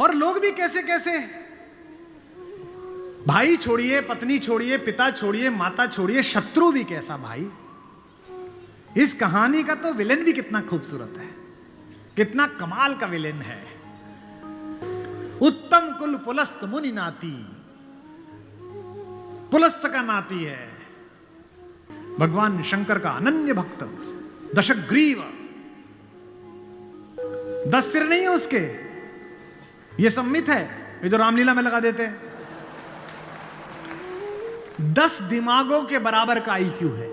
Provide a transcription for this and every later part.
और लोग भी कैसे कैसे, भाई छोड़िए, पत्नी छोड़िए, पिता छोड़िए, माता छोड़िए, शत्रु भी कैसा भाई। इस कहानी का तो विलेन भी कितना खूबसूरत है, कितना कमाल का विलेन है। उत्तम कुल पुलस्त मुनि नाती, पुलस्त का नाती है भगवान शंकर का अनन्य भक्त, दशग्रीव, 10 सिर नहीं है उसके, ये सम्मित है, ये जो रामलीला में लगा देते हैं। 10 दिमागों के बराबर का आईक्यू है,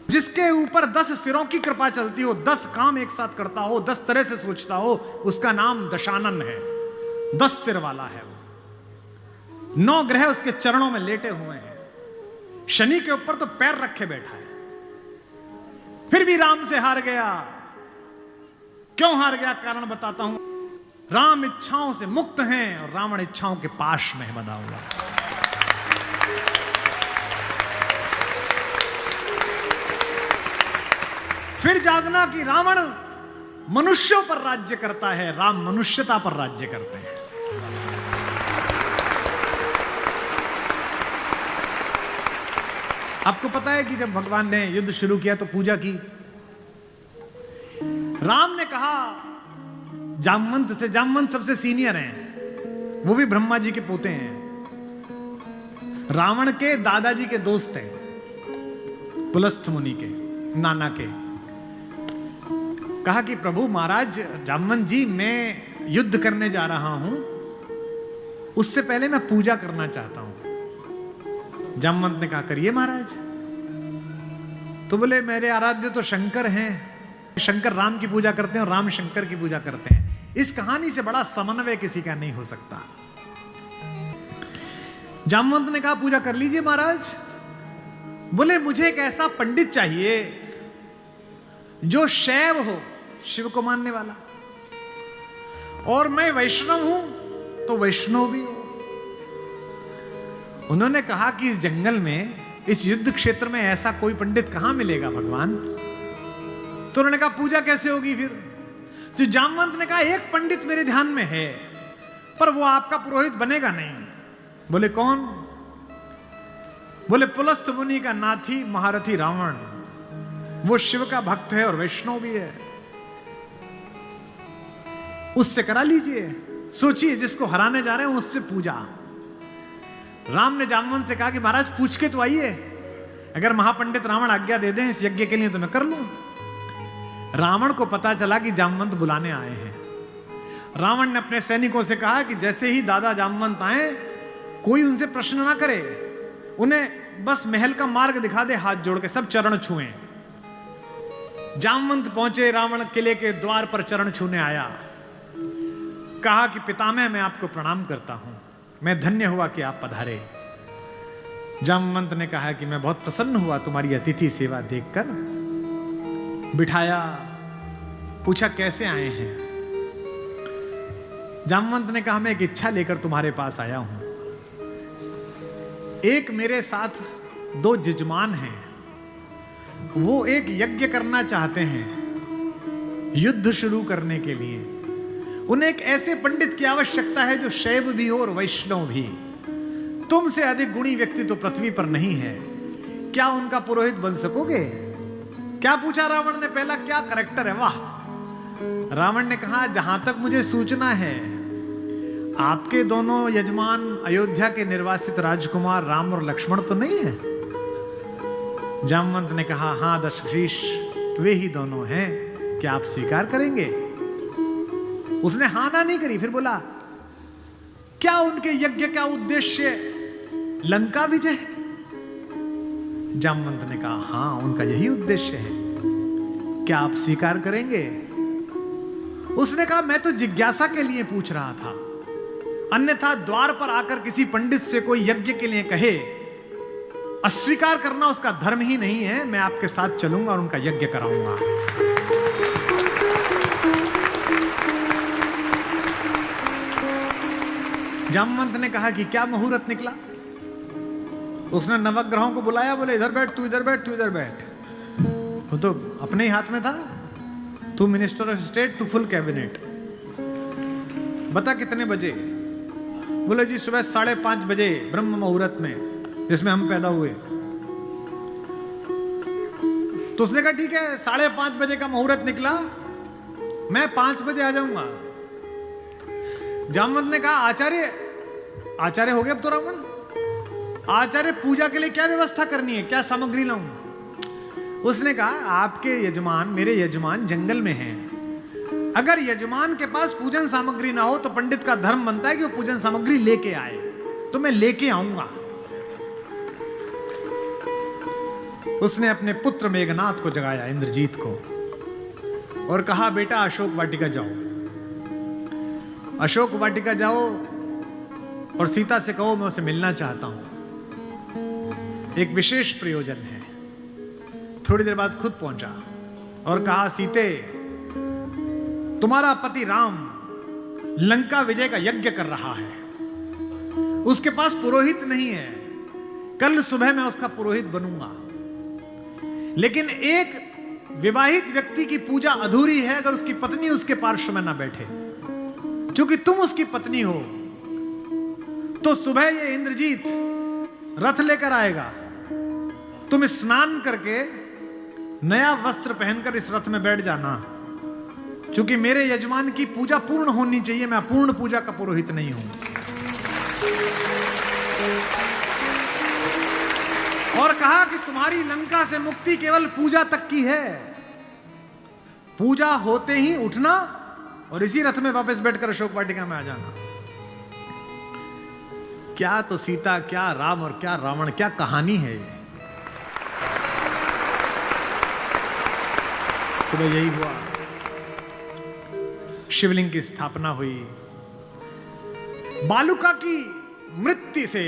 जिसके ऊपर 10 सिरों की कृपा चलती हो, 10 काम एक साथ करता हो, 10 तरह से सोचता हो, उसका नाम दशानन है। 10 सिर वाला है वो, 9 ग्रह उसके चरणों में लेटे हुए हैं, शनि के ऊपर तो पैर रखे बैठा है। फिर भी राम से हार गया। क्यों हार गया, कारण बताता हूं। राम इच्छाओं से मुक्त हैं और रावण इच्छाओं के पाश में बंधा हुआ। फिर जागना कि रावण मनुष्यों पर राज्य करता है, राम मनुष्यता पर राज्य करते हैं। आपको पता है कि जब भगवान ने युद्ध शुरू किया तो पूजा की। राम ने कहा जामवंत से, जामवंत सबसे सीनियर हैं, वो भी ब्रह्मा जी के पोते हैं, रावण के दादाजी के दोस्त हैं, पुलस्थ मुनि के नाना के। कहा कि प्रभु महाराज जामवंत जी, मैं युद्ध करने जा रहा हूं, उससे पहले मैं पूजा करना चाहता हूं। जामवंत ने कहा करिए महाराज। तो बोले मेरे आराध्य तो शंकर हैं, शंकर राम की पूजा करते हैं और राम शंकर की पूजा करते हैं। इस कहानी से बड़ा समन्वय किसी का नहीं हो सकता। जामवंत ने कहा पूजा कर लीजिए महाराज। बोले मुझे एक ऐसा पंडित चाहिए जो शैव हो, शिव को मानने वाला, और मैं वैष्णव हूं तो वैष्णव भी हो। उन्होंने कहा कि इस जंगल में, इस युद्ध क्षेत्र में ऐसा कोई पंडित कहां मिलेगा भगवान। तो उन्होंने कहा पूजा कैसे होगी फिर। तो जामवंत ने कहा एक पंडित मेरे ध्यान में है, पर वो आपका पुरोहित बनेगा नहीं। बोले कौन। बोले पुलस्थ मुनि का नाथी महारथी रावण, वो शिव का भक्त है और वैष्णव भी है, उससे करा लीजिए। सोचिए जिसको हराने जा रहे हैं उससे पूजा। राम ने जामवंत से कहा कि महाराज पूछ के तो आइए, अगर महापंडित रावण आज्ञा दे दें इस यज्ञ के लिए तो मैं कर लूं। रावण को पता चला कि जामवंत बुलाने आए हैं। रावण ने अपने सैनिकों से कहा कि जैसे ही दादा जामवंत आए, कोई उनसे प्रश्न ना करे, उन्हें बस महल का मार्ग दिखा दे, हाथ जोड़ के सब चरण छुएं। जामवंत पहुंचे, रावण किले के द्वार पर चरण छूने आया, कहा कि पितामह मैं आपको प्रणाम करता हूं, मैं धन्य हुआ कि आप पधारे। जामवंत ने कहा कि मैं बहुत प्रसन्न हुआ तुम्हारी अतिथि सेवा देखकर। बिठाया, पूछा कैसे आए हैं। जामवंत ने कहा मैं एक इच्छा लेकर तुम्हारे पास आया हूं। एक मेरे साथ 2 जजमान हैं, वो एक यज्ञ करना चाहते हैं युद्ध शुरू करने के लिए। उन्हें एक ऐसे पंडित की आवश्यकता है जो शैव भी हो और वैष्णव भी। तुमसे अधिक गुणी व्यक्ति तो पृथ्वी पर नहीं है, क्या उनका पुरोहित बन सकोगे। क्या पूछा रावण ने, पहला क्या करैक्टर है, वाह। रावण ने कहा जहां तक मुझे सूचना है आपके दोनों यजमान अयोध्या के निर्वासित राजकुमार राम और लक्ष्मण तो नहीं है। जामवंत ने कहा हां दशशीष, वे ही दोनों हैं, क्या आप स्वीकार करेंगे। उसने हां ना नहीं करी, फिर बोला क्या उनके यज्ञ का उद्देश्य लंका विजय है। जामवंत ने कहा हां उनका यही उद्देश्य है, क्या आप स्वीकार करेंगे। उसने कहा मैं तो जिज्ञासा के लिए पूछ रहा था, अन्यथा द्वार पर आकर किसी पंडित से कोई यज्ञ के लिए कहे, अस्वीकार करना उसका धर्म ही नहीं है। मैं आपके साथ चलूंगा और उनका यज्ञ कराऊंगा। जामवंत ने कहा कि क्या मुहूर्त निकला। उसने नवग्रहों को बुलाया, बोले इधर बैठ, तू इधर बैठ, तू इधर बैठ। वो तो अपने ही हाथ में था, तू मिनिस्टर ऑफ स्टेट, तू फुल कैबिनेट। बता कितने बजे? बोले जी सुबह 5:30 बजे ब्रह्म मुहूर्त में, जिसमें हम पैदा हुए। तो उसने कहा ठीक है, 5:30 बजे का मुहूर्त निकला, मैं 5 बजे आ जाऊंगा। जामवंत ने कहा आचार्य हो गया अब तो रावण, आचार्य पूजा के लिए क्या व्यवस्था करनी है, क्या सामग्री लाऊं? उसने कहा आपके यजमान, मेरे यजमान जंगल में हैं। अगर यजमान के पास पूजन सामग्री ना हो तो पंडित का धर्म बनता है कि वो पूजन सामग्री लेके आए, तो मैं लेके आऊंगा। उसने अपने पुत्र मेघनाथ को जगाया, इंद्रजीत को, और कहा बेटा अशोक वाटिका जाओ, अशोक वाटिका जाओ और सीता से कहो मैं उसे मिलना चाहता हूं, एक विशेष प्रयोजन है। थोड़ी देर बाद खुद पहुंचा और कहा सीते, तुम्हारा पति राम लंका विजय का यज्ञ कर रहा है, उसके पास पुरोहित नहीं है, कल सुबह मैं उसका पुरोहित बनूंगा। लेकिन एक विवाहित व्यक्ति की पूजा अधूरी है अगर उसकी पत्नी उसके पार्श्व में ना बैठे। क्योंकि तुम उसकी पत्नी हो, तो सुबह ये इंद्रजीत रथ लेकर आएगा, तुम स्नान करके नया वस्त्र पहनकर इस रथ में बैठ जाना, क्योंकि मेरे यजमान की पूजा पूर्ण होनी चाहिए, मैं अपूर्ण पूजा का पुरोहित नहीं हूं। और कहा कि तुम्हारी लंका से मुक्ति केवल पूजा तक की है, पूजा होते ही उठना और इसी रथ में वापस बैठकर अशोक वाटिका में आ जाना। क्या तो सीता, क्या राम और क्या रावण, क्या कहानी है ये। सुबह यही हुआ, शिवलिंग की स्थापना हुई, बालुका की मृत्यु से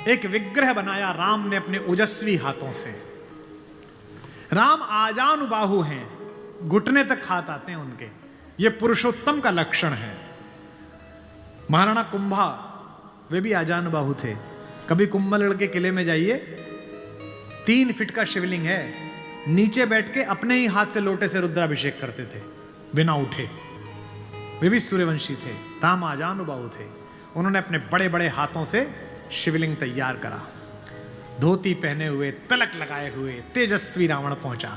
एक विग्रह बनाया राम ने अपने ओजस्वी हाथों से। राम आजानुबाहु हैं, घुटने तक हाथ आते हैं उनके, ये पुरुषोत्तम का लक्षण है। महाराणा कुंभा वे भी आजानुबाहु थे। कभी कुंभलगढ़ के किले में जाइए, 3 फीट का शिवलिंग है, नीचे बैठ के अपने ही हाथ से लोटे से रुद्राभिषेक करते थे बिना उठे। वे भी सूर्यवंशी थे, राम आजानुबाहु थे। उन्होंने अपने बड़े बड़े हाथों से शिवलिंग तैयार करा, धोती पहने हुए, तिलक लगाए हुए तेजस्वी रावण पहुंचा।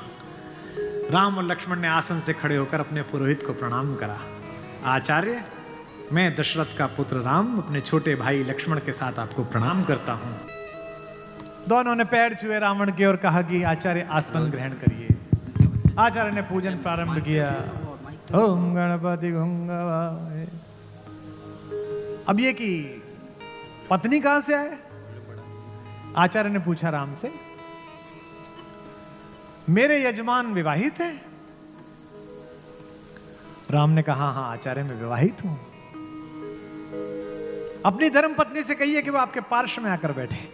राम और लक्ष्मण ने आसन से खड़े होकर अपने पुरोहित को प्रणाम करा। आचार्य, मैं दशरथ का पुत्र राम अपने छोटे भाई लक्ष्मण के साथ आपको प्रणाम करता हूं। दोनों ने पैर छुए रावण के और कहा कि आचार्य आसन ग्रहण करिए। आचार्य ने पूजन प्रारंभ किया। ओम गणपति गंगावाय। अब ये कि पत्नी कहां से आए? आचार्य ने पूछा राम से। मेरे यजमान विवाहित है? राम ने कहा हां आचार्य मैं विवाहित हूं। अपनी धर्म पत्नी से कहिए कि वो आपके पार्श्व में आकर बैठे।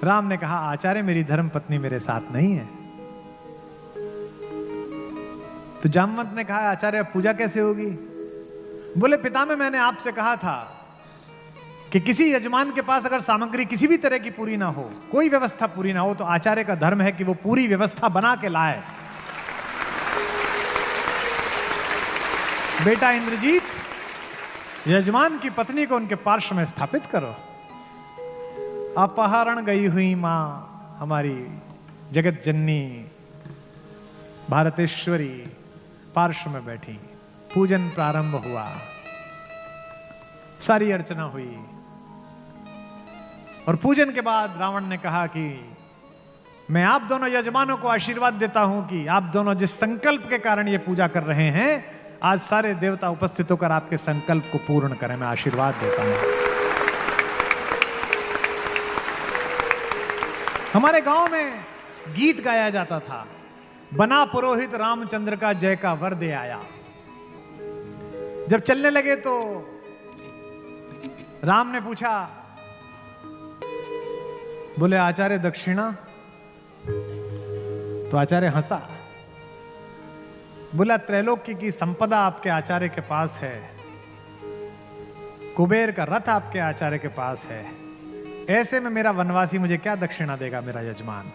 राम ने कहा आचार्य मेरी धर्म पत्नी मेरे साथ नहीं है। तो जामवंत ने कहा आचार्य पूजा कैसे होगी? बोले पितामह मैंने आपसे कहा था कि किसी यजमान के पास अगर सामग्री किसी भी तरह की पूरी ना हो, कोई व्यवस्था पूरी ना हो, तो आचार्य का धर्म है कि वो पूरी व्यवस्था बना के लाए। बेटा इंद्रजीत, यजमान की पत्नी को उनके पार्श्व में स्थापित करो। अपहरण गई हुई मां हमारी जगत जननी भारतेश्वरी पार्श्व में बैठी। पूजन प्रारंभ हुआ, सारी अर्चना हुई और पूजन के बाद रावण ने कहा कि मैं आप दोनों यजमानों को आशीर्वाद देता हूं कि आप दोनों जिस संकल्प के कारण ये पूजा कर रहे हैं, आज सारे देवता उपस्थित होकर आपके संकल्प को पूर्ण करें। मैं आशीर्वाद देता हूं। हमारे गांव में गीत गाया जाता था, बना पुरोहित रामचंद्र का जय का वर दे आया। जब चलने लगे तो राम ने पूछा, बोले आचार्य दक्षिणा? तो आचार्य हंसा। बोला त्रैलोक्य की संपदा आपके आचार्य के पास है, कुबेर का रथ आपके आचार्य के पास है, ऐसे में मेरा वनवासी मुझे क्या दक्षिणा देगा मेरा यजमान?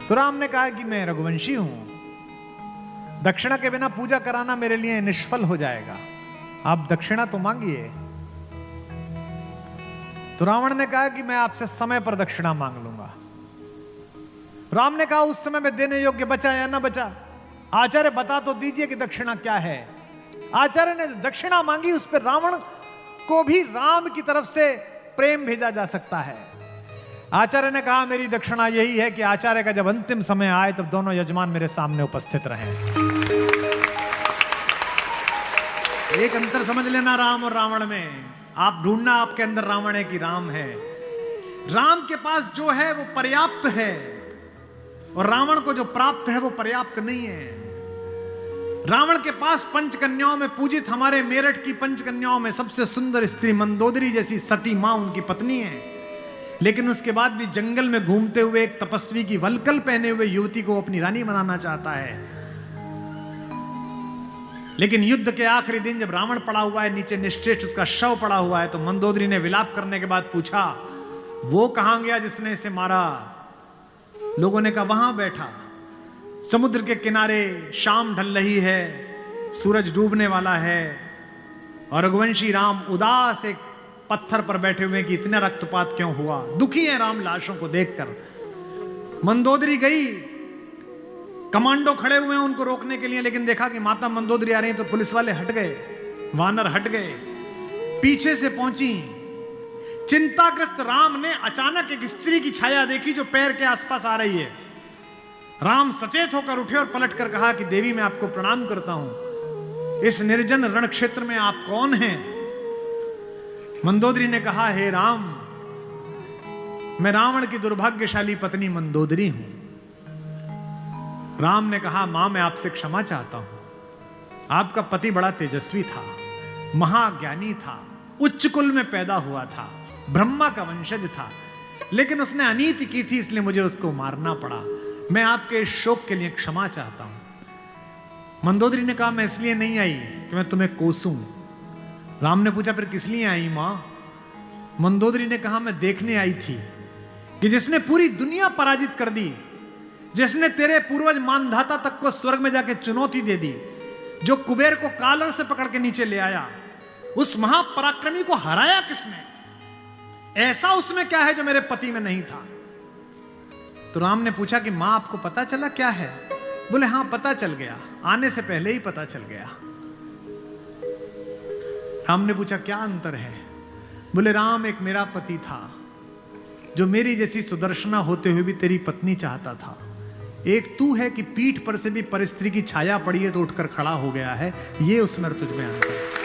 तो राम ने कहा कि मैं रघुवंशी हूं, दक्षिणा के बिना पूजा कराना मेरे लिए निष्फल हो जाएगा, आप दक्षिणा तो मांगिए। तो रावण ने कहा कि मैं आपसे समय पर दक्षिणा मांग लूंगा। राम ने कहा उस समय में देने योग्य बचा या ना बचा? आचार्य बता तो दीजिए कि दक्षिणा क्या है। आचार्य ने जो दक्षिणा मांगी उस पर रावण को भी राम की तरफ से प्रेम भेजा जा सकता है। आचार्य ने कहा मेरी दक्षिणा यही है कि आचार्य का जब अंतिम समय आए तब दोनों यजमान मेरे सामने उपस्थित रहें। एक अंतर समझ लेना राम और रावण में, आप ढूंढना आपके अंदर रावण है कि राम है। राम के पास जो है वो पर्याप्त है और रावण को जो प्राप्त है वो पर्याप्त नहीं है। रावण के पास पंचकन्याओं में पूजित हमारे मेरठ की पंचकन्याओं में सबसे सुंदर स्त्री मंदोदरी जैसी सती मां उनकी पत्नी है, लेकिन उसके बाद भी जंगल में घूमते हुए एक तपस्वी की वलकल पहने हुए युवती को अपनी रानी बनाना चाहता है। लेकिन युद्ध के आखिरी दिन जब रावण पड़ा हुआ है नीचे निश्चेष्ट, उसका शव पड़ा हुआ है, तो मंदोदरी ने विलाप करने के बाद पूछा वो कहां गया जिसने इसे मारा? लोगों ने कहा वहां बैठा। समुद्र के किनारे शाम ढल रही है, सूरज डूबने वाला है और रघुवंशी राम उदास एक पत्थर पर बैठे हुए कि इतना रक्तपात क्यों हुआ, दुखी है राम लाशों को देखकर। मंदोदरी गई, कमांडो खड़े हुए हैं उनको रोकने के लिए, लेकिन देखा कि माता मंदोदरी आ रही है तो पुलिस वाले हट गए, वानर हट गए, पीछे से पहुंची। चिंताग्रस्त राम ने अचानक एक स्त्री की छाया देखी जो पैर के आसपास आ रही है। राम सचेत होकर उठे और पलटकर कहा कि देवी मैं आपको प्रणाम करता हूं, इस निर्जन रण क्षेत्र में आप कौन हैं? मंदोदरी ने कहा हे राम, मैं रावण की दुर्भाग्यशाली पत्नी मंदोदरी हूं। राम ने कहा मां मैं आपसे क्षमा चाहता हूं, आपका पति बड़ा तेजस्वी था, महाज्ञानी था, उच्च कुल में पैदा हुआ था, ब्रह्मा का वंशज था, लेकिन उसने अनीति की थी इसलिए मुझे उसको मारना पड़ा। मैं आपके इस शोक के लिए क्षमा चाहता हूं। मंदोदरी ने कहा मैं इसलिए नहीं आई कि मैं तुम्हें कोसूं। राम ने पूछा फिर किस लिए आई मां? मंदोदरी ने कहा मैं देखने आई थी कि जिसने पूरी दुनिया पराजित कर दी, जिसने तेरे पूर्वज मानधाता तक को स्वर्ग में जाके चुनौती दे दी, जो कुबेर को कालर से पकड़ के नीचे ले आया, उस महापराक्रमी को हराया किसने? ऐसा उसमें क्या है जो मेरे पति में नहीं था? तो राम ने पूछा कि मां आपको पता चला क्या है? बोले हां पता चल गया, आने से पहले ही पता चल गया। राम ने पूछा क्या अंतर है? बोले राम एक मेरा पति था जो मेरी जैसी सुदर्शना होते हुए भी तेरी पत्नी चाहता था, एक तू है कि पीठ पर से भी परिस्त्री की छाया पड़ी है तो उठकर खड़ा हो गया है, ये उसमें तुझ में अंतर है।